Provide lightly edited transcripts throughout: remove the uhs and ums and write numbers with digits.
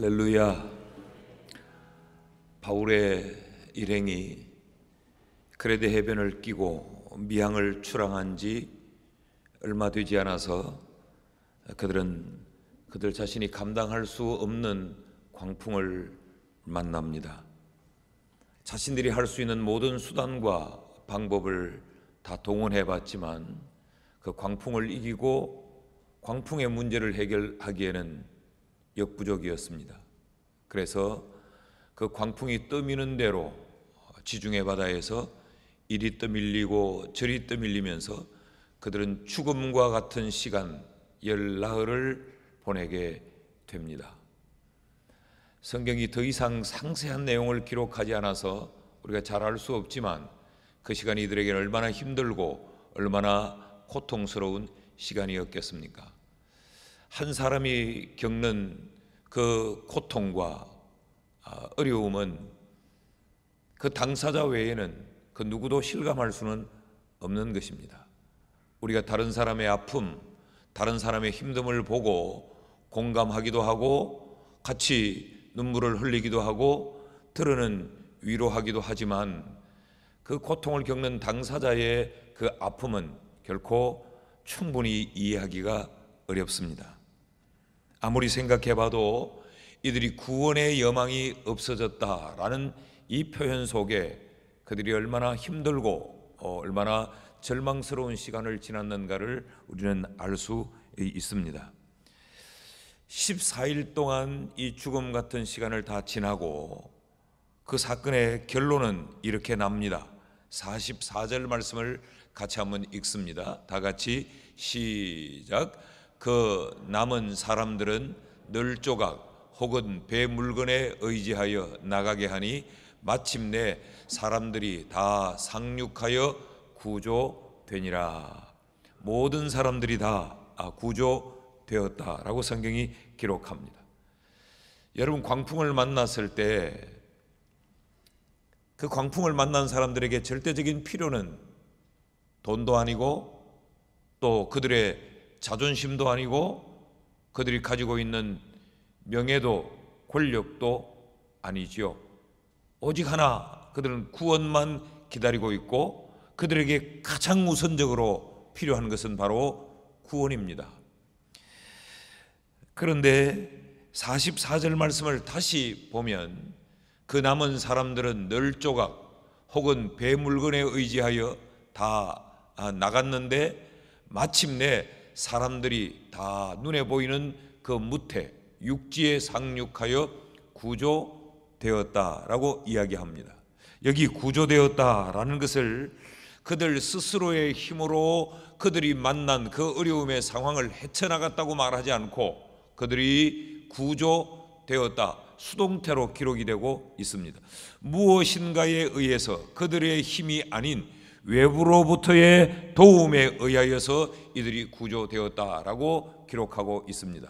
할렐루야. 바울의 일행이 그레데 해변을 끼고 미항을 출항한 지 얼마 되지 않아서 그들 자신이 감당할 수 없는 광풍을 만납니다. 자신들이 할 수 있는 모든 수단과 방법을 다 동원해 봤지만 그 광풍을 이기고 광풍의 문제를 해결하기에는 역부족이었습니다. 그래서 그 광풍이 떠미는 대로 지중해 바다에서 이리 떠밀리고 저리 떠밀리면서 그들은 죽음과 같은 시간 열나흘을 보내게 됩니다. 성경이 더 이상 상세한 내용을 기록하지 않아서 우리가 잘 알 수 없지만 그 시간이 이들에게 얼마나 힘들고 얼마나 고통스러운 시간이었겠습니까? 한 사람이 겪는 그 고통과 어려움은 그 당사자 외에는 그 누구도 실감할 수는 없는 것입니다. 우리가 다른 사람의 아픔, 다른 사람의 힘듦을 보고 공감하기도 하고 같이 눈물을 흘리기도 하고 들으는 위로하기도 하지만 그 고통을 겪는 당사자의 그 아픔은 결코 충분히 이해하기가 어렵습니다. 아무리 생각해봐도 이들이 구원의 여망이 없어졌다라는 이 표현 속에 그들이 얼마나 힘들고 얼마나 절망스러운 시간을 지났는가를 우리는 알 수 있습니다. 14일 동안 이 죽음 같은 시간을 다 지나고 그 사건의 결론은 이렇게 납니다. 44절 말씀을 같이 한번 읽습니다. 다 같이 시작. 그 남은 사람들은 널조각 혹은 배 물건에 의지하여 나가게 하니 마침내 사람들이 다 상륙하여 구조되니라. 모든 사람들이 다 구조되었다라고 성경이 기록합니다. 여러분, 광풍을 만났을 때 그 광풍을 만난 사람들에게 절대적인 필요는 돈도 아니고 또 그들의 자존심도 아니고 그들이 가지고 있는 명예도 권력도 아니지요. 오직 하나, 그들은 구원만 기다리고 있고 그들에게 가장 우선적으로 필요한 것은 바로 구원입니다. 그런데 44절 말씀을 다시 보면 그 남은 사람들은 널조각 혹은 배 물건에 의지하여 다 나갔는데 마침내 사람들이 다 눈에 보이는 그 무태 육지에 상륙하여 구조되었다라고 이야기합니다. 여기 구조되었다라는 것을 그들 스스로의 힘으로 그들이 만난 그 어려움의 상황을 헤쳐나갔다고 말하지 않고 그들이 구조되었다, 수동태로 기록이 되고 있습니다. 무엇인가에 의해서 그들의 힘이 아닌 외부로부터의 도움에 의하여서 이들이 구조되었다라고 기록하고 있습니다.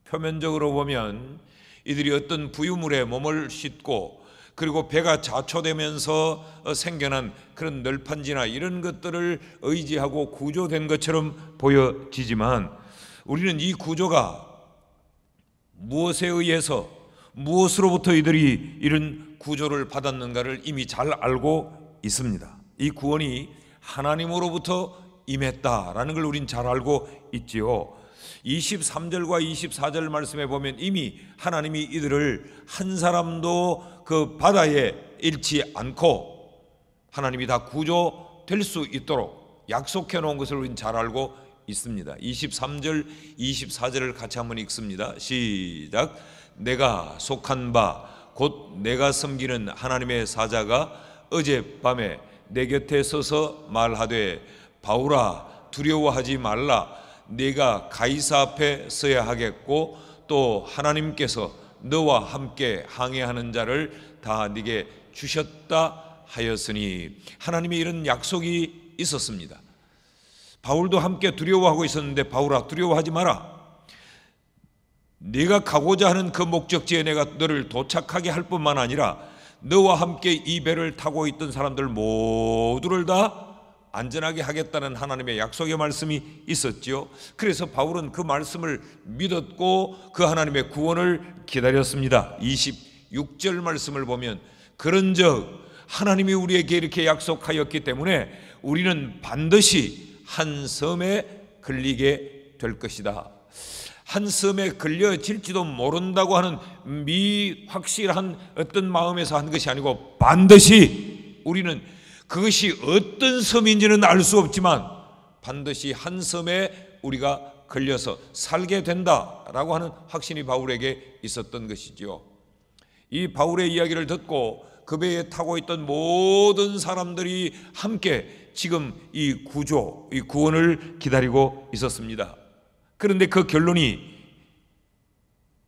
표면적으로 보면 이들이 어떤 부유물에 몸을 싣고 그리고 배가 자초되면서 생겨난 그런 널판지나 이런 것들을 의지하고 구조된 것처럼 보여지지만 우리는 이 구조가 무엇에 의해서 무엇으로부터 이들이 이런 구조를 받았는가를 이미 잘 알고 있습니다. 이 구원이 하나님으로부터 임했다라는 걸 우린 잘 알고 있지요. 23절과 24절 말씀에 보면 이미 하나님이 이들을 한 사람도 그 바다에 잃지 않고 하나님이 다 구조될 수 있도록 약속해 놓은 것을 우린 잘 알고 있습니다. 23절, 24절을 같이 한번 읽습니다. 시작. 내가 속한 바 곧 내가 섬기는 하나님의 사자가 어젯밤에 내 곁에 서서 말하되 바울아 두려워하지 말라. 네가 가이사 앞에 서야 하겠고 또 하나님께서 너와 함께 항해하는 자를 다 네게 주셨다 하였으니 하나님이 이런 약속이 있었습니다. 바울도 함께 두려워하고 있었는데 바울아 두려워하지 마라. 네가 가고자 하는 그 목적지에 내가 너를 도착하게 할 뿐만 아니라 너와 함께 이 배를 타고 있던 사람들 모두를 다 안전하게 하겠다는 하나님의 약속의 말씀이 있었지요. 그래서 바울은 그 말씀을 믿었고 그 하나님의 구원을 기다렸습니다. 26절 말씀을 보면 그런즉 하나님이 우리에게 이렇게 약속하였기 때문에 우리는 반드시 한 섬에 걸리게 될 것이다. 한 섬에 걸려질지도 모른다고 하는 미확실한 어떤 마음에서 한 것이 아니고 반드시 우리는 그것이 어떤 섬인지는 알 수 없지만 반드시 한 섬에 우리가 걸려서 살게 된다라고 하는 확신이 바울에게 있었던 것이지요. 이 바울의 이야기를 듣고 그 배에 타고 있던 모든 사람들이 함께 지금 이 구조, 이 구원을 기다리고 있었습니다. 그런데 그 결론이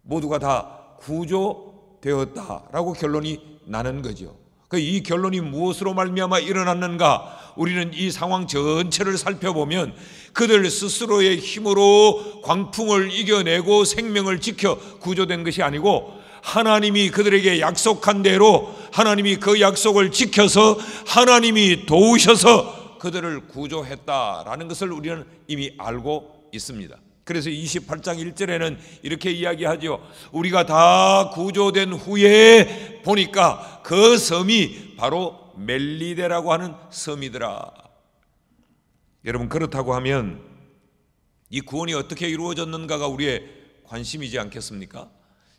모두가 다 구조되었다라고 결론이 나는 거죠. 이 결론이 무엇으로 말미암아 일어났는가? 우리는 이 상황 전체를 살펴보면 그들 스스로의 힘으로 광풍을 이겨내고 생명을 지켜 구조된 것이 아니고 하나님이 그들에게 약속한 대로 하나님이 그 약속을 지켜서 하나님이 도우셔서 그들을 구조했다라는 것을 우리는 이미 알고 있습니다. 그래서 28장 1절에는 이렇게 이야기하죠. 우리가 다 구조된 후에 보니까 그 섬이 바로 멜리데라고 하는 섬이더라. 여러분, 그렇다고 하면 이 구원이 어떻게 이루어졌는가가 우리의 관심이지 않겠습니까?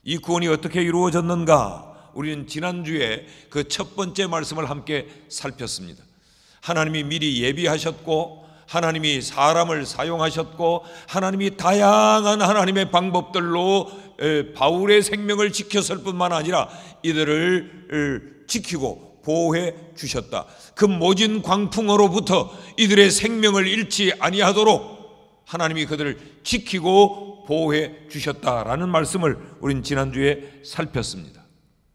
이 구원이 어떻게 이루어졌는가? 우리는 지난주에 그 첫 번째 말씀을 함께 살폈습니다. 하나님이 미리 예비하셨고 하나님이 사람을 사용하셨고 하나님이 다양한 하나님의 방법들로 바울의 생명을 지켰을 뿐만 아니라 이들을 지키고 보호해 주셨다. 그 모진 광풍으로부터 이들의 생명을 잃지 아니하도록 하나님이 그들을 지키고 보호해 주셨다라는 말씀을 우린 지난주에 살폈습니다.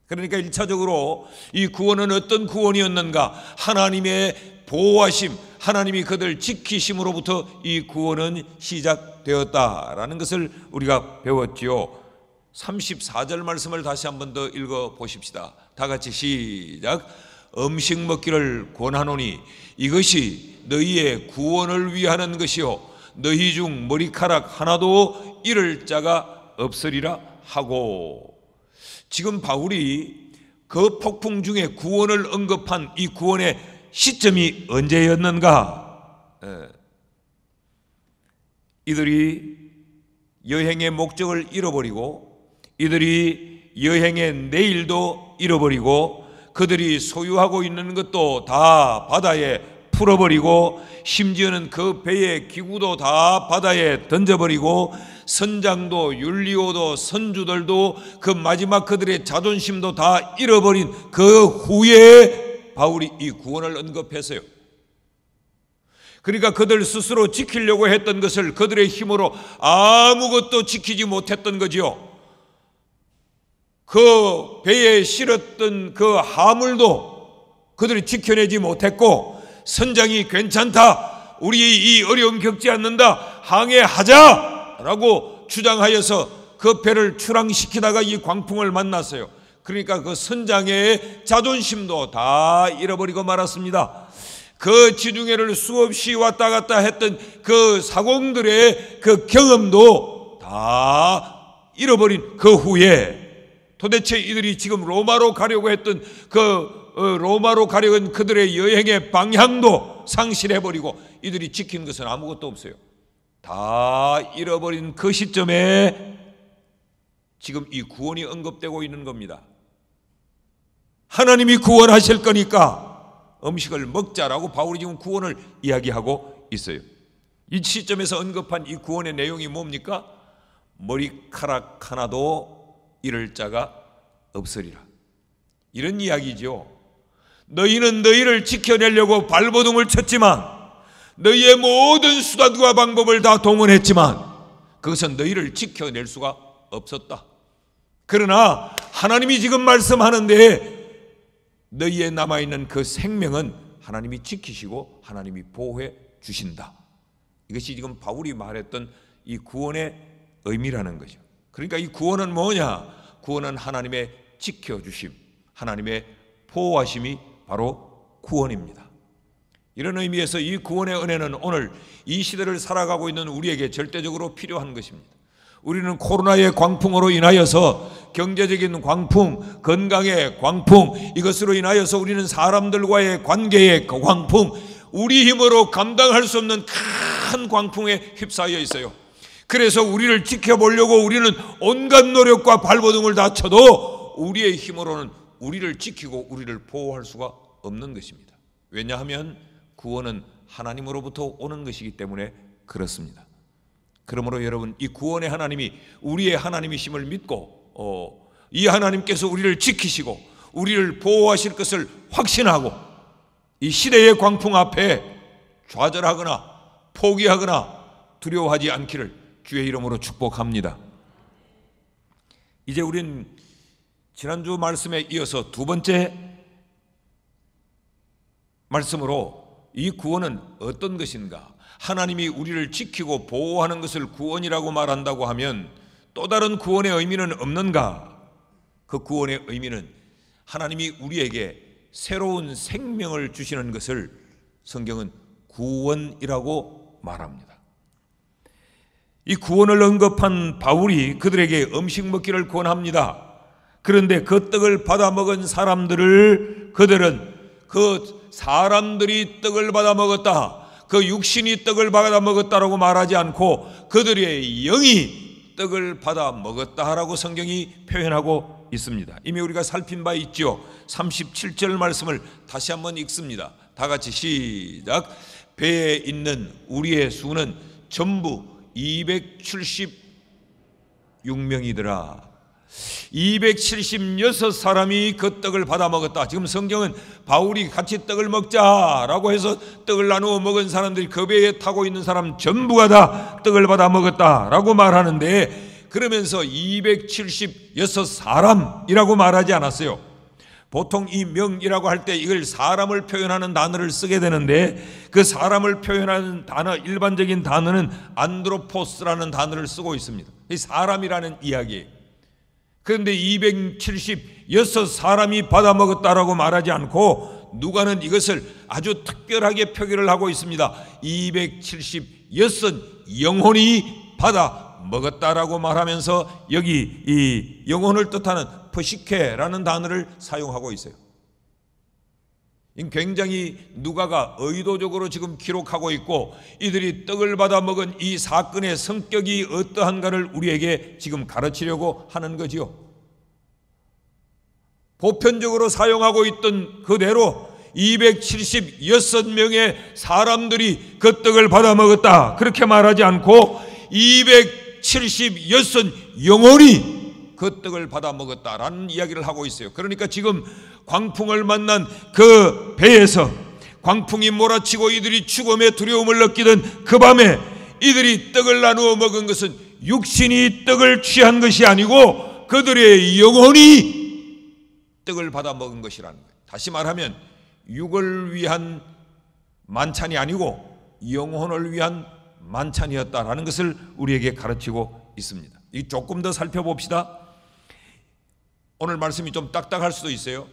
그러니까 1차적으로 이 구원은 어떤 구원이었는가? 하나님의 보호하심, 하나님이 그들 지키심으로부터 이 구원은 시작되었다라는 것을 우리가 배웠지요. 34절 말씀을 다시 한 번 더 읽어 보십시다. 다 같이 시작. 음식 먹기를 권하노니 이것이 너희의 구원을 위하는 것이요 너희 중 머리카락 하나도 잃을 자가 없으리라 하고. 지금 바울이 그 폭풍 중에 구원을 언급한 이 구원의 시점이 언제였는가? 이들이 여행의 목적을 잃어버리고 이들이 여행의 내일도 잃어버리고 그들이 소유하고 있는 것도 다 바다에 풀어버리고 심지어는 그 배의 기구도 다 바다에 던져버리고 선장도 율리오도 선주들도 그 마지막 그들의 자존심도 다 잃어버린 그 후에 바울이 이 구원을 언급했어요. 그러니까 그들 스스로 지키려고 했던 것을 그들의 힘으로 아무것도 지키지 못했던 거지요. 그 배에 실었던 그 하물도 그들이 지켜내지 못했고 선장이 괜찮다, 우리 이 어려움 겪지 않는다, 항해하자라고 주장하여서 그 배를 출항시키다가 이 광풍을 만났어요. 그러니까 그 선장의 자존심도 다 잃어버리고 말았습니다. 그 지중해를 수없이 왔다 갔다 했던 그 사공들의 그 경험도 다 잃어버린 그 후에 도대체 이들이 지금 로마로 가려고 했던 로마로 가려는 그들의 여행의 방향도 상실해버리고 이들이 지킨 것은 아무것도 없어요. 다 잃어버린 그 시점에 지금 이 구원이 언급되고 있는 겁니다. 하나님이 구원하실 거니까 음식을 먹자라고 바울이 지금 구원을 이야기하고 있어요. 이 시점에서 언급한 이 구원의 내용이 뭡니까? 머리카락 하나도 잃을 자가 없으리라. 이런 이야기죠. 너희는 너희를 지켜내려고 발버둥을 쳤지만 너희의 모든 수단과 방법을 다 동원했지만 그것은 너희를 지켜낼 수가 없었다. 그러나 하나님이 지금 말씀하는데 너희에 남아있는 그 생명은 하나님이 지키시고 하나님이 보호해 주신다. 이것이 지금 바울이 말했던 이 구원의 의미라는 거죠. 그러니까 이 구원은 뭐냐? 구원은 하나님의 지켜주심, 하나님의 보호하심이 바로 구원입니다. 이런 의미에서 이 구원의 은혜는 오늘 이 시대를 살아가고 있는 우리에게 절대적으로 필요한 것입니다. 우리는 코로나의 광풍으로 인하여서 경제적인 광풍, 건강의 광풍, 이것으로 인하여서 우리는 사람들과의 관계의 광풍, 우리 힘으로 감당할 수 없는 큰 광풍에 휩싸여 있어요. 그래서 우리를 지켜보려고 우리는 온갖 노력과 발버둥을 다 쳐도 우리의 힘으로는 우리를 지키고 우리를 보호할 수가 없는 것입니다. 왜냐하면 구원은 하나님으로부터 오는 것이기 때문에 그렇습니다. 그러므로 여러분, 이 구원의 하나님이 우리의 하나님이심을 믿고 이 하나님께서 우리를 지키시고 우리를 보호하실 것을 확신하고 이 시대의 광풍 앞에 좌절하거나 포기하거나 두려워하지 않기를 주의 이름으로 축복합니다. 이제 우린 지난주 말씀에 이어서 두 번째 말씀으로 이 구원은 어떤 것인가? 하나님이 우리를 지키고 보호하는 것을 구원이라고 말한다고 하면 또 다른 구원의 의미는 없는가? 그 구원의 의미는 하나님이 우리에게 새로운 생명을 주시는 것을 성경은 구원이라고 말합니다. 이 구원을 언급한 바울이 그들에게 음식 먹기를 권합니다. 그런데 그 떡을 받아 먹은 사람들을 그들은 그 사람들이 떡을 받아 먹었다, 그 육신이 떡을 받아 먹었다라고 말하지 않고 그들의 영이 떡을 받아 먹었다라고 성경이 표현하고 있습니다. 이미 우리가 살핀 바 있죠. 37절 말씀을 다시 한번 읽습니다. 다 같이 시작. 배에 있는 우리의 수는 전부 276명이더라. 276사람이 그 떡을 받아 먹었다. 지금 성경은 바울이 같이 떡을 먹자라고 해서 떡을 나누어 먹은 사람들이 그 배에 타고 있는 사람 전부가 다 떡을 받아 먹었다라고 말하는데, 그러면서 276사람이라고 말하지 않았어요. 보통 이 명이라고 할 때 이걸 사람을 표현하는 단어를 쓰게 되는데, 그 사람을 표현하는 단어, 일반적인 단어는 안드로포스라는 단어를 쓰고 있습니다. 이 사람이라는 이야기예요. 그런데 276사람이 받아 먹었다라고 말하지 않고 누가는 이것을 아주 특별하게 표기를 하고 있습니다. 276 영혼이 받아 먹었다라고 말하면서 여기 이 영혼을 뜻하는 프시케라는 단어를 사용하고 있어요. 굉장히 누가가 의도적으로 지금 기록하고 있고, 이들이 떡을 받아 먹은 이 사건의 성격이 어떠한가를 우리에게 지금 가르치려고 하는 거지요. 보편적으로 사용하고 있던 그대로 276명의 사람들이 그 떡을 받아 먹었다, 그렇게 말하지 않고 276 영혼이 그 떡을 받아 먹었다라는 이야기를 하고 있어요. 그러니까 지금 광풍을 만난 그 배에서 광풍이 몰아치고 이들이 죽음의 두려움을 느끼던 그 밤에 이들이 떡을 나누어 먹은 것은 육신이 떡을 취한 것이 아니고 그들의 영혼이 떡을 받아 먹은 것이라는 거예요. 다시 말하면 육을 위한 만찬이 아니고 영혼을 위한 만찬이었다라는 것을 우리에게 가르치고 있습니다. 이 조금 더 살펴봅시다. 오늘 말씀이 좀 딱딱할 수도 있어요.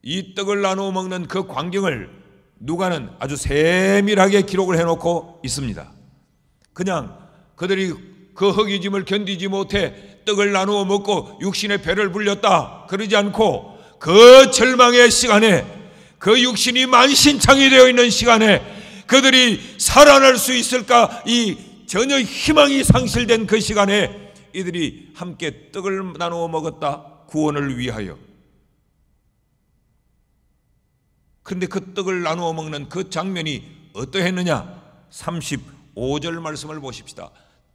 이 떡을 나누어 먹는 그 광경을 누가는 아주 세밀하게 기록을 해놓고 있습니다. 그냥 그들이 그 허기짐을 견디지 못해 떡을 나누어 먹고 육신의 배를 불렸다 그러지 않고, 그 절망의 시간에, 그 육신이 만신창이 되어 있는 시간에 그들이 살아날 수 있을까, 이 전혀 희망이 상실된 그 시간에 이들이 함께 떡을 나누어 먹었다, 구원을 위하여. 그런데 그 떡을 나누어 먹는 그 장면이 어떠했느냐? 35절 말씀을 보십시다.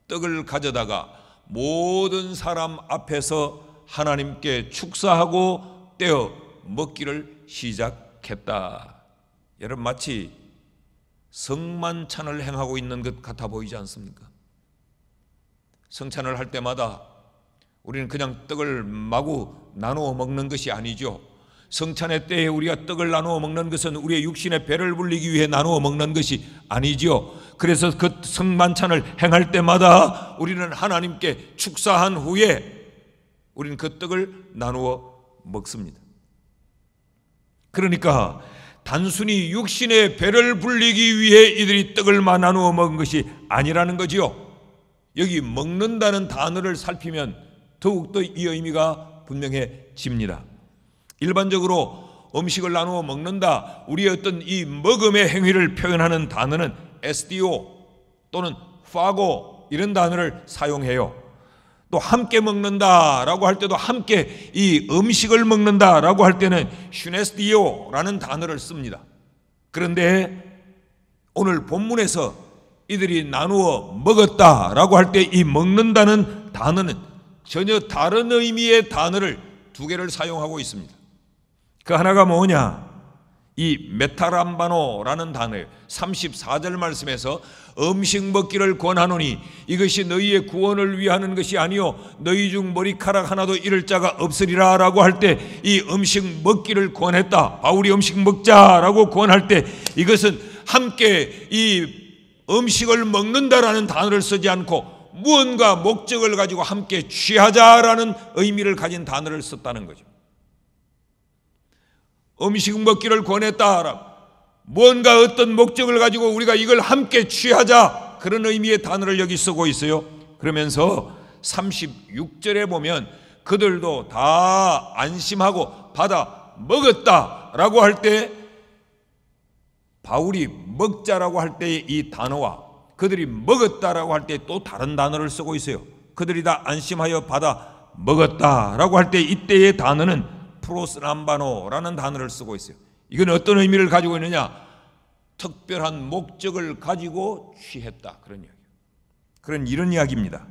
떡을 가져다가 모든 사람 앞에서 하나님께 축사하고 떼어 먹기를 시작했다. 여러분, 마치 성만찬을 행하고 있는 것 같아 보이지 않습니까? 성찬을 할 때마다 우리는 그냥 떡을 마구 나누어 먹는 것이 아니죠. 성찬의 때에 우리가 떡을 나누어 먹는 것은 우리의 육신의 배를 불리기 위해 나누어 먹는 것이 아니죠. 그래서 그 성만찬을 행할 때마다 우리는 하나님께 축사한 후에 우리는 그 떡을 나누어 먹습니다. 그러니까 단순히 육신의 배를 불리기 위해 이들이 떡을 나누어 먹은 것이 아니라는 거지요. 여기 먹는다는 단어를 살피면 더욱더 이 의미가 분명해집니다. 일반적으로 음식을 나누어 먹는다, 우리의 어떤 이 먹음의 행위를 표현하는 단어는 SDO 또는 파고 이런 단어를 사용해요. 또 함께 먹는다라고 할 때도 함께 이 음식을 먹는다라고 할 때는 슈네스디오라는 단어를 씁니다. 그런데 오늘 본문에서 이들이 나누어 먹었다라고 할 때 이 먹는다는 단어는 전혀 다른 의미의 단어를 두 개를 사용하고 있습니다. 그 하나가 뭐냐? 이 메타람바노라는 단어예요. 34절 말씀에서 음식 먹기를 권하노니 이것이 너희의 구원을 위하는 것이 아니요 너희 중 머리카락 하나도 잃을 자가 없으리라 라고 할 때 이 음식 먹기를 권했다, 바울이 음식 먹자라고 권할 때 이것은 함께 이 음식을 먹는다라는 단어를 쓰지 않고 무언가 목적을 가지고 함께 취하자라는 의미를 가진 단어를 썼다는 거죠. 음식 먹기를 권했다, 뭔가 어떤 목적을 가지고 우리가 이걸 함께 취하자, 그런 의미의 단어를 여기 쓰고 있어요. 그러면서 36절에 보면 그들도 다 안심하고 받아 먹었다라고 할 때 바울이 먹자라고 할 때의 이 단어와 그들이 먹었다라고 할 때 또 다른 단어를 쓰고 있어요. 그들이 다 안심하여 받아 먹었다라고 할 때 이때의 단어는 프로스람바노라는 단어를 쓰고 있어요. 이건 어떤 의미를 가지고 있느냐? 특별한 목적을 가지고 취했다, 그런 이야기. 이런 이야기입니다.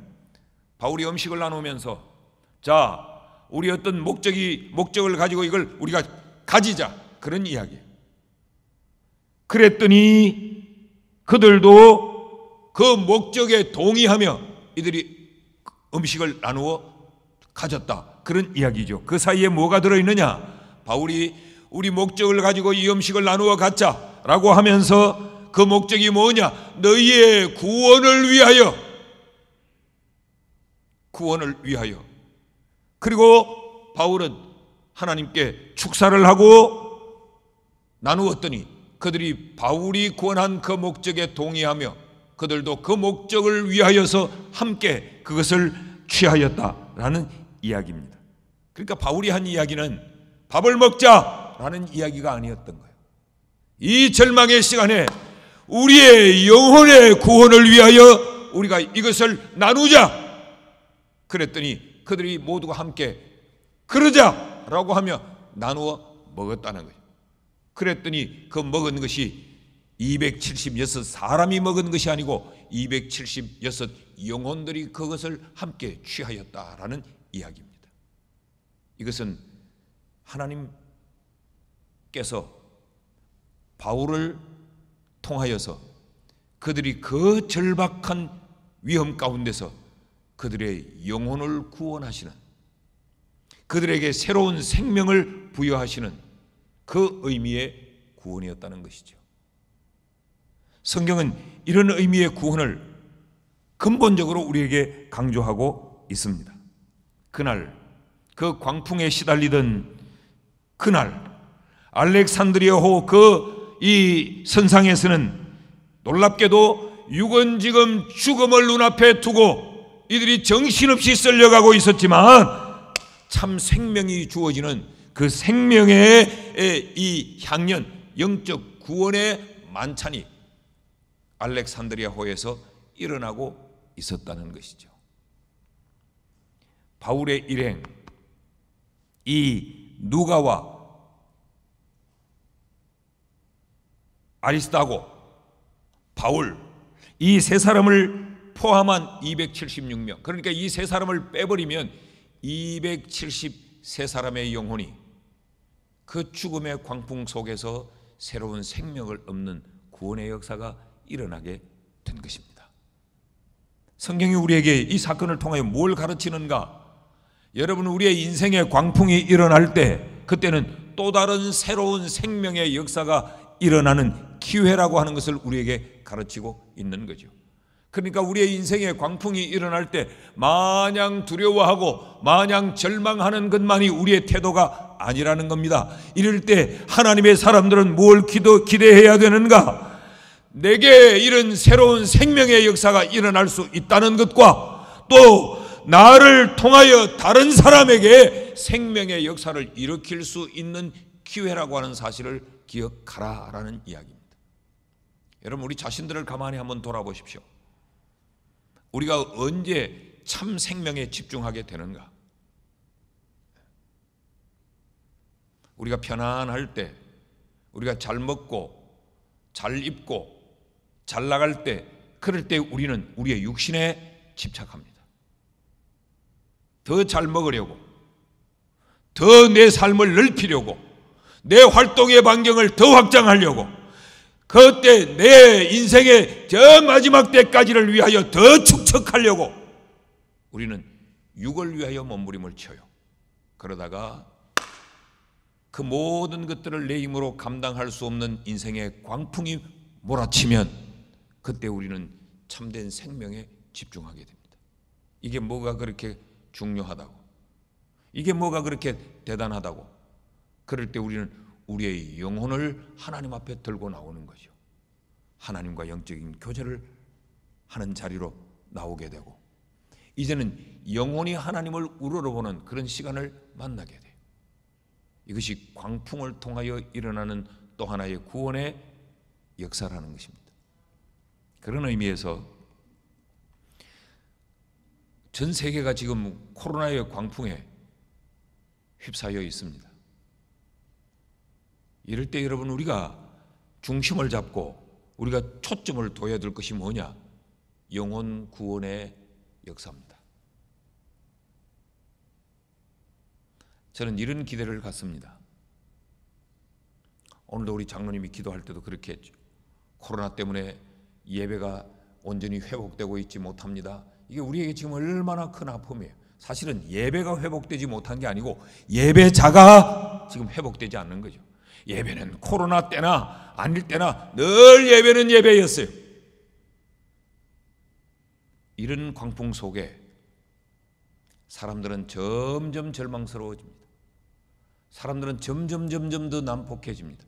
바울이 음식을 나누면서 자, 우리 어떤 목적을 가지고 이걸 우리가 가지자, 그런 이야기예요. 그랬더니 그들도 그 목적에 동의하며 이들이 음식을 나누어 가졌다, 그런 이야기죠. 그 사이에 뭐가 들어있느냐? 바울이 우리 목적을 가지고 이 음식을 나누어 갖자라고 하면서 그 목적이 뭐냐? 너희의 구원을 위하여. 구원을 위하여. 그리고 바울은 하나님께 축사를 하고 나누었더니 그들이 바울이 권한 그 목적에 동의하며 그들도 그 목적을 위하여서 함께 그것을 취하였다라는 이야기입니다. 그러니까 바울이 한 이야기는 밥을 먹자라는 이야기가 아니었던 거예요. 이 절망의 시간에 우리의 영혼의 구원을 위하여 우리가 이것을 나누자. 그랬더니 그들이 모두가 함께 그러자라고 하며 나누어 먹었다는 거예요. 그랬더니 그 먹은 것이 276사람이 먹은 것이 아니고 276 영혼들이 그것을 함께 취하였다라는 이야기입니다. 이것은 하나님께서 바울을 통하여서 그들이 그 절박한 위험 가운데서 그들의 영혼을 구원하시는, 그들에게 새로운 생명을 부여하시는 그 의미의 구원이었다는 것이죠. 성경은 이런 의미의 구원을 근본적으로 우리에게 강조하고 있습니다. 그날 그 광풍에 시달리던 그날 알렉산드리아호 그 이 선상에서는 놀랍게도 유건지금 죽음을 눈앞에 두고 이들이 정신없이 썰려가고 있었지만 참 생명이 주어지는 그 생명의 이 향연, 영적 구원의 만찬이 알렉산드리아호에서 일어나고 있었다는 것이죠. 바울의 일행, 이 누가와 아리스다고, 바울, 이 세 사람을 포함한 276명, 그러니까 이 세 사람을 빼버리면 273사람의 영혼이 그 죽음의 광풍 속에서 새로운 생명을 얻는 구원의 역사가 일어나게 된 것입니다. 성경이 우리에게 이 사건을 통하여 뭘 가르치는가? 여러분, 우리의 인생의 광풍이 일어날 때 그때는 또 다른 새로운 생명의 역사가 일어나는 기회라고 하는 것을 우리에게 가르치고 있는 거죠. 그러니까 우리의 인생의 광풍이 일어날 때 마냥 두려워하고 마냥 절망하는 것만이 우리의 태도가 아니라는 겁니다. 이럴 때 하나님의 사람들은 뭘 기대해야 되는가? 내게 이런 새로운 생명의 역사가 일어날 수 있다는 것과 또 나를 통하여 다른 사람에게 생명의 역사를 일으킬 수 있는 기회라고 하는 사실을 기억하라라는 이야기입니다. 여러분, 우리 자신들을 가만히 한번 돌아보십시오. 우리가 언제 참 생명에 집중하게 되는가? 우리가 편안할 때, 우리가 잘 먹고 잘 입고 잘 나갈 때, 그럴 때 우리는 우리의 육신에 집착합니다. 더 잘 먹으려고, 더 내 삶을 넓히려고, 내 활동의 반경을 더 확장하려고, 그때 내 인생의 저 마지막 때까지를 위하여 더 축적하려고 우리는 육을 위하여 몸부림을 쳐요. 그러다가 그 모든 것들을 내 힘으로 감당할 수 없는 인생의 광풍이 몰아치면 그때 우리는 참된 생명에 집중하게 됩니다. 이게 뭐가 그렇게 중요하다고, 이게 뭐가 그렇게 대단하다고, 그럴 때 우리는 우리의 영혼을 하나님 앞에 들고 나오는 거죠. 하나님과 영적인 교제를 하는 자리로 나오게 되고, 이제는 영혼이 하나님을 우러러보는 그런 시간을 만나게 돼요. 이것이 광풍을 통하여 일어나는 또 하나의 구원의 역사라는 것입니다. 그런 의미에서 전 세계가 지금 코로나의 광풍에 휩싸여 있습니다. 이럴 때 여러분, 우리가 중심을 잡고 우리가 초점을 둬야 될 것이 뭐냐? 영혼 구원의 역사입니다. 저는 이런 기대를 갖습니다. 오늘도 우리 장로님이 기도할 때도 그렇게 했죠. 코로나 때문에 예배가 온전히 회복되고 있지 못합니다. 이게 우리에게 지금 얼마나 큰 아픔이에요. 사실은 예배가 회복되지 못한 게 아니고 예배자가 지금 회복되지 않는 거죠. 예배는 코로나 때나 아닐 때나 늘 예배는 예배였어요. 이런 광풍 속에 사람들은 점점 절망스러워집니다. 사람들은 점점 더 난폭해집니다.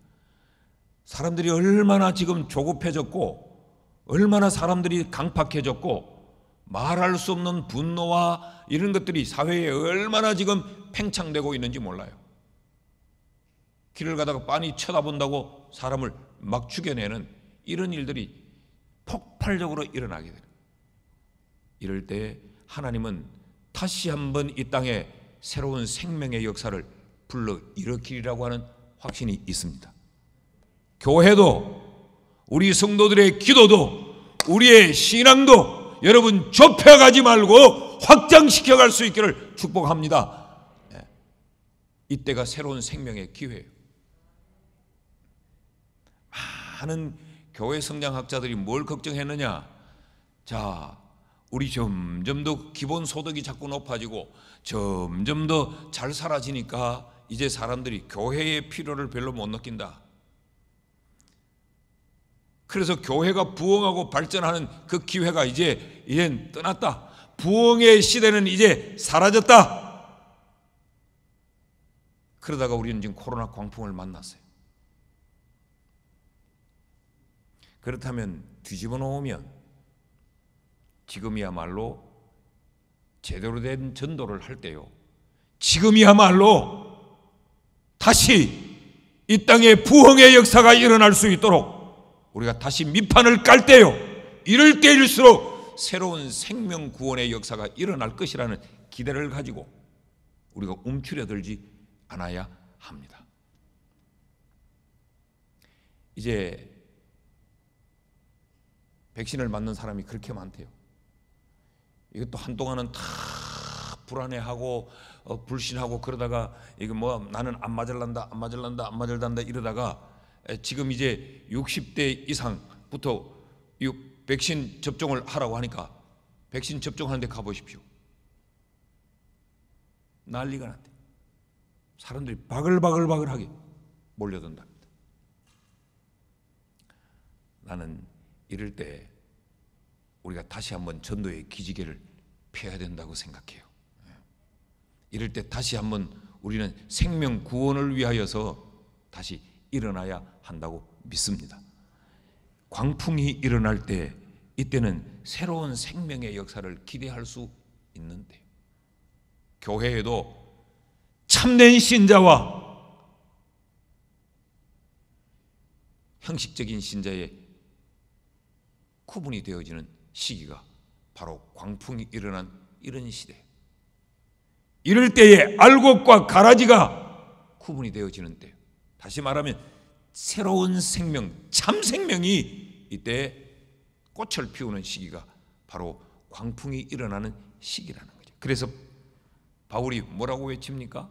사람들이 얼마나 지금 조급해졌고, 얼마나 사람들이 강팍해졌고, 말할 수 없는 분노와 이런 것들이 사회에 얼마나 지금 팽창되고 있는지 몰라요. 길을 가다가 빤히 쳐다본다고 사람을 막 죽여내는 이런 일들이 폭발적으로 일어나게 돼요. 이럴 때 하나님은 다시 한번 이 땅에 새로운 생명의 역사를 불러 일으키리라고 하는 확신이 있습니다. 교회도, 우리 성도들의 기도도, 우리의 신앙도 여러분 좁혀가지 말고 확장시켜갈 수 있기를 축복합니다. 이때가 새로운 생명의 기회예요. 많은 교회 성장학자들이 뭘 걱정했느냐? 자, 우리 점점 더 기본소득이 자꾸 높아지고 점점 더 잘 살아지니까 이제 사람들이 교회의 필요를 별로 못 느낀다. 그래서 교회가 부흥하고 발전하는 그 기회가 이젠 떠났다. 부흥의 시대는 이제 사라졌다. 그러다가 우리는 지금 코로나 광풍을 만났어요. 그렇다면 뒤집어 놓으면 지금이야말로 제대로 된 전도를 할 때요, 지금이야말로 다시 이 땅에 부흥의 역사가 일어날 수 있도록 우리가 다시 밑판을 깔 때요, 이럴 때일수록 새로운 생명 구원의 역사가 일어날 것이라는 기대를 가지고 우리가 움츠려들지 않아야 합니다. 이제 백신을 맞는 사람이 그렇게 많대요. 이것도 한동안은 다 불안해하고 불신하고 그러다가 이거 뭐 나는 안 맞을란다 이러다가 지금 이제 60대 이상부터 이 백신 접종을 하라고 하니까 백신 접종하는 데 가보십시오. 난리가 났대. 사람들이 바글바글하게 몰려든답니다. 나는 이럴 때 우리가 다시 한번 전도의 기지개를 펴야 된다고 생각해요. 이럴 때 다시 한번 우리는 생명 구원을 위하여서 다시 일어나야 한다고 믿습니다. 광풍이 일어날 때 이때는 새로운 생명의 역사를 기대할 수 있는데, 교회에도 참된 신자와 형식적인 신자의 구분이 되어지는 시기가 바로 광풍이 일어난 이런 시대, 이럴 때에 알곡과 가라지가 구분이 되어지는 때, 다시 말하면 새로운 생명, 참 생명이 이때 꽃을 피우는 시기가 바로 광풍이 일어나는 시기라는 거죠. 그래서 바울이 뭐라고 외칩니까?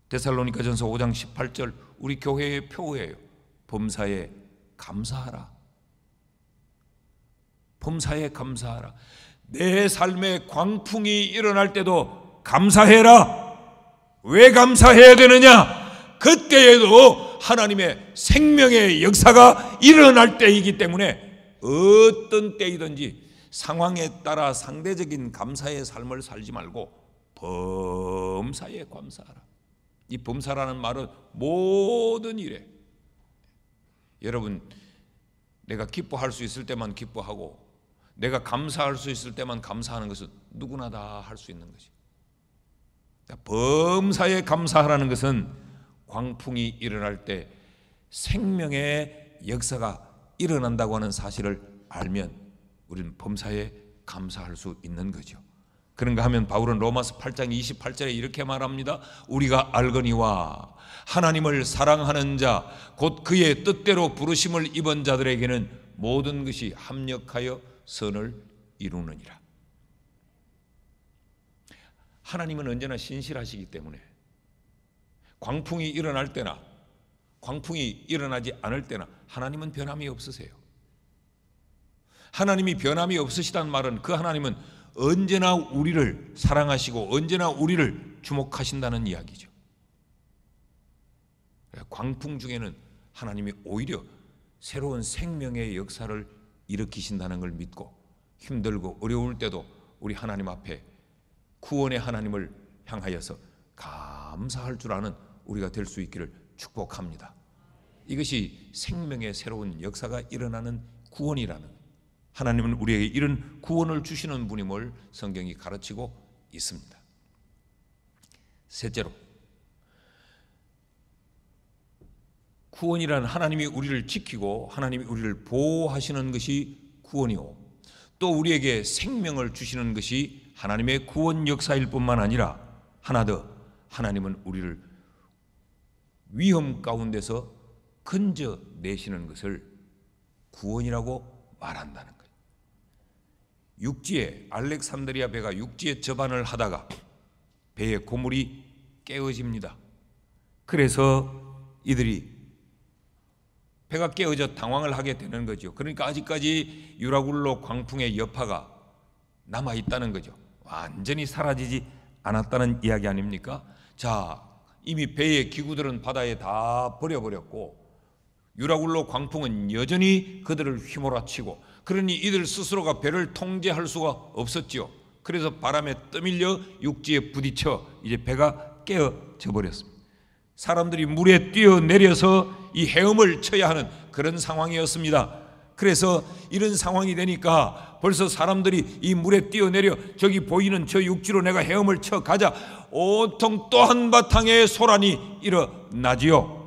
데살로니가전서 5장 18절, 우리 교회의 표어예요. 범사에 감사하라. 범사에 감사하라. 내 삶에 광풍이 일어날 때도 감사해라. 왜 감사해야 되느냐? 그때에도 하나님의 생명의 역사가 일어날 때이기 때문에 어떤 때이든지 상황에 따라 상대적인 감사의 삶을 살지 말고 범사에 감사하라. 이 범사라는 말은 모든 일에, 여러분, 내가 기뻐할 수 있을 때만 기뻐하고 내가 감사할 수 있을 때만 감사하는 것은 누구나 다 할 수 있는 것이죠. 범사에 감사하라는 것은 광풍이 일어날 때 생명의 역사가 일어난다고 하는 사실을 알면 우리는 범사에 감사할 수 있는 거죠. 그런가 하면 바울은 로마서 8장 28절에 이렇게 말합니다. 우리가 알거니와 하나님을 사랑하는 자 곧 그의 뜻대로 부르심을 입은 자들에게는 모든 것이 합력하여 선을 이루느니라. 하나님은 언제나 신실하시기 때문에 광풍이 일어날 때나 광풍이 일어나지 않을 때나 하나님은 변함이 없으세요. 하나님이 변함이 없으시다는 말은 그 하나님은 언제나 우리를 사랑하시고 언제나 우리를 주목하신다는 이야기죠. 광풍 중에는 하나님이 오히려 새로운 생명의 역사를 일으키신다는 걸 믿고 힘들고 어려울 때도 우리 하나님 앞에 구원의 하나님을 향하여서 감사할 줄 아는 우리가 될 수 있기를 축복합니다. 이것이 생명의 새로운 역사가 일어나는 구원이라는, 하나님은 우리에게 이런 구원을 주시는 분임을 성경이 가르치고 있습니다. 셋째로, 구원이란 하나님이 우리를 지키고 하나님이 우리를 보호하시는 것이 구원이요, 또 우리에게 생명을 주시는 것이 하나님의 구원 역사일 뿐만 아니라 하나 더, 하나님은 우리를 위험 가운데서 건져내시는 것을 구원이라고 말한다는 거예요. 육지에, 알렉산드리아 배가 육지에 접안을 하다가 배의 고물이 깨어집니다. 그래서 이들이 배가 깨어져 당황을 하게 되는 거죠. 그러니까 아직까지 유라굴로 광풍의 여파가 남아있다는 거죠. 완전히 사라지지 않았다는 이야기 아닙니까? 자, 이미 배의 기구들은 바다에 다 버려버렸고 유라굴로 광풍은 여전히 그들을 휘몰아치고, 그러니 이들 스스로가 배를 통제할 수가 없었지요. 그래서 바람에 떠밀려 육지에 부딪혀 이제 배가 깨어져 버렸습니다. 사람들이 물에 뛰어내려서 이 헤엄을 쳐야 하는 그런 상황이었습니다. 그래서 이런 상황이 되니까 벌써 사람들이 이 물에 뛰어내려 저기 보이는 저 육지로 내가 헤엄을 쳐 가자, 온통 또 한바탕의 소란이 일어나지요.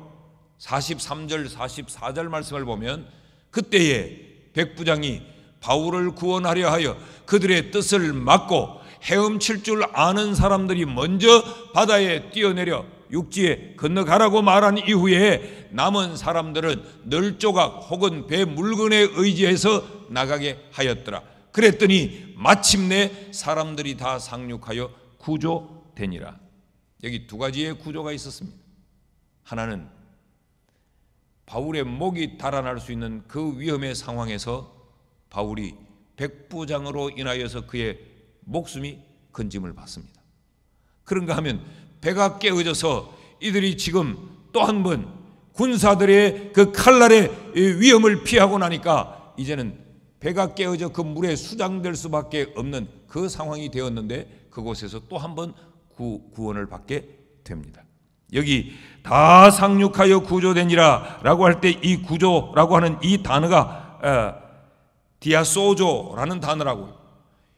43절 44절 말씀을 보면 그때에 백부장이 바울을 구원하려 하여 그들의 뜻을 막고 헤엄칠 줄 아는 사람들이 먼저 바다에 뛰어내려 육지에 건너가라고 말한 이후에 남은 사람들은 널조각 혹은 배 물건에 의지해서 나가게 하였더라. 그랬더니 마침내 사람들이 다 상륙하여 구조되니라. 여기 두 가지의 구조가 있었습니다. 하나는 바울의 목이 달아날 수 있는 그 위험의 상황에서 바울이 백부장으로 인하여서 그의 목숨이 건짐을 받습니다. 그런가 하면 배가 깨어져서 이들이 지금 또 한 번 군사들의 그 칼날의 위험을 피하고 나니까 이제는 배가 깨어져 그 물에 수장될 수밖에 없는 그 상황이 되었는데 그곳에서 또 한 번 구원을 받게 됩니다. 여기 다 상륙하여 구조되니라 라고 할 때 이 구조라고 하는 이 단어가 디아소조라는 단어라고요.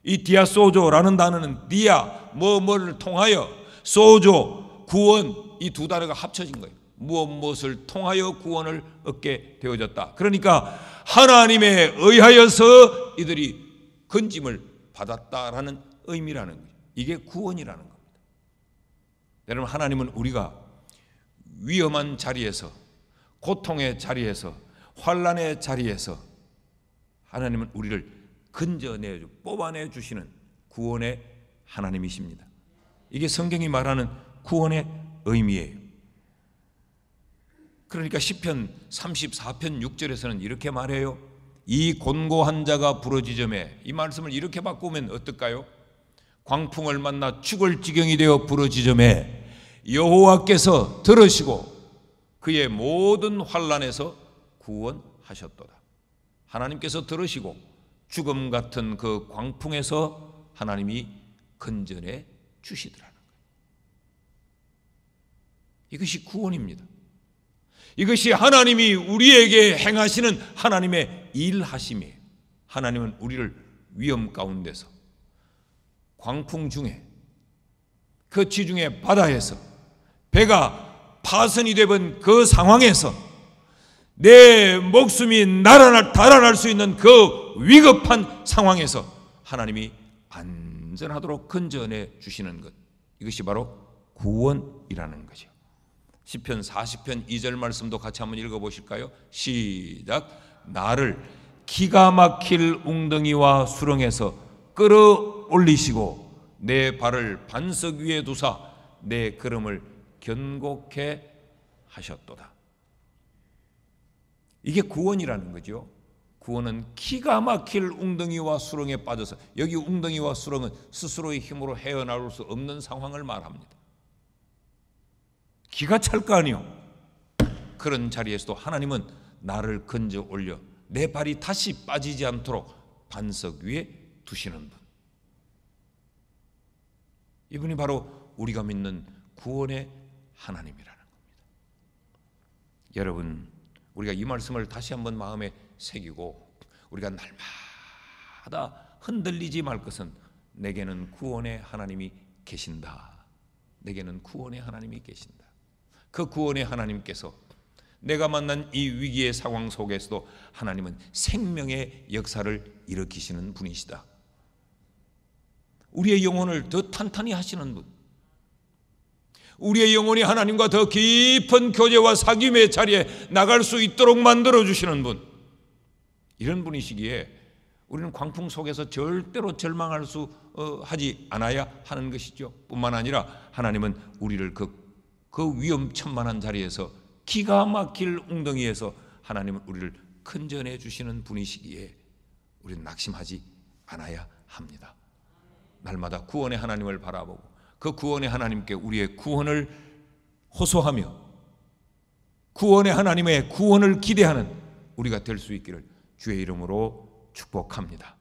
이 디아소조라는 단어는 디아 뭐를 통하여, 소조 구원, 이 두 단어가 합쳐진 거예요. 무엇을 통하여 구원을 얻게 되어졌다. 그러니까 하나님에 의하여서 이들이 건짐을 받았다라는 의미라는 거예요. 이게 구원이라는 겁니다. 여러분, 하나님은 우리가 위험한 자리에서, 고통의 자리에서, 환난의 자리에서 하나님은 우리를 건져내, 뽑아내 주시는 구원의 하나님이십니다. 이게 성경이 말하는 구원의 의미예요. 그러니까 시편 34편 6절에서는 이렇게 말해요. 이 곤고한 자가 부르짖음에, 이 말씀을 이렇게 바꾸면 어떨까요? 광풍을 만나 죽을 지경이 되어 부르짖음에 여호와께서 들으시고 그의 모든 환난에서 구원하셨도다. 하나님께서 들으시고 죽음 같은 그 광풍에서 하나님이 건져내 주시더라는 거예요. 이것이 구원입니다. 이것이 하나님이 우리에게 행하시는 하나님의 일하심이에요. 하나님은 우리를 위험 가운데서, 광풍 중에, 그 지중해 바다에서, 배가 파선이 되던 그 상황에서 내 목숨이 달아날 수 있는 그 위급한 상황에서 하나님이 안전하도록 건져내 주시는 것, 이것이 바로 구원이라는 거죠. 시편 40편 2절 말씀도 같이 한번 읽어보실까요? 시작. 나를 기가 막힐 웅덩이와 수렁에서 끌어올리시고 내 발을 반석 위에 두사 내 걸음을 견고케 하셨도다. 이게 구원이라는 거죠. 구원은 기가 막힐 웅덩이와 수렁에 빠져서, 여기 웅덩이와 수렁은 스스로의 힘으로 헤어나올 수 없는 상황을 말합니다. 기가 찰 거 아니요. 그런 자리에서도 하나님은 나를 건져 올려 내 발이 다시 빠지지 않도록 반석 위에 두시는 분, 이분이 바로 우리가 믿는 구원의 하나님이라는 겁니다. 여러분, 우리가 이 말씀을 다시 한번 마음에 새기고 우리가 날마다 흔들리지 말 것은 내게는 구원의 하나님이 계신다. 내게는 구원의 하나님이 계신다. 그 구원의 하나님께서 내가 만난 이 위기의 상황 속에서도 하나님은 생명의 역사를 일으키시는 분이시다. 우리의 영혼을 더 탄탄히 하시는 분, 우리의 영혼이 하나님과 더 깊은 교제와 사귐의 자리에 나갈 수 있도록 만들어주시는 분, 이런 분이시기에 우리는 광풍 속에서 절대로 절망할 수 하지 않아야 하는 것이죠. 뿐만 아니라 하나님은 우리를 그 위험천만한 자리에서, 기가 막힐 웅덩이에서 하나님은 우리를 건져내 주시는 분이시기에 우리는 낙심하지 않아야 합니다. 날마다 구원의 하나님을 바라보고 그 구원의 하나님께 우리의 구원을 호소하며 구원의 하나님의 구원을 기대하는 우리가 될 수 있기를 주의 이름으로 축복합니다.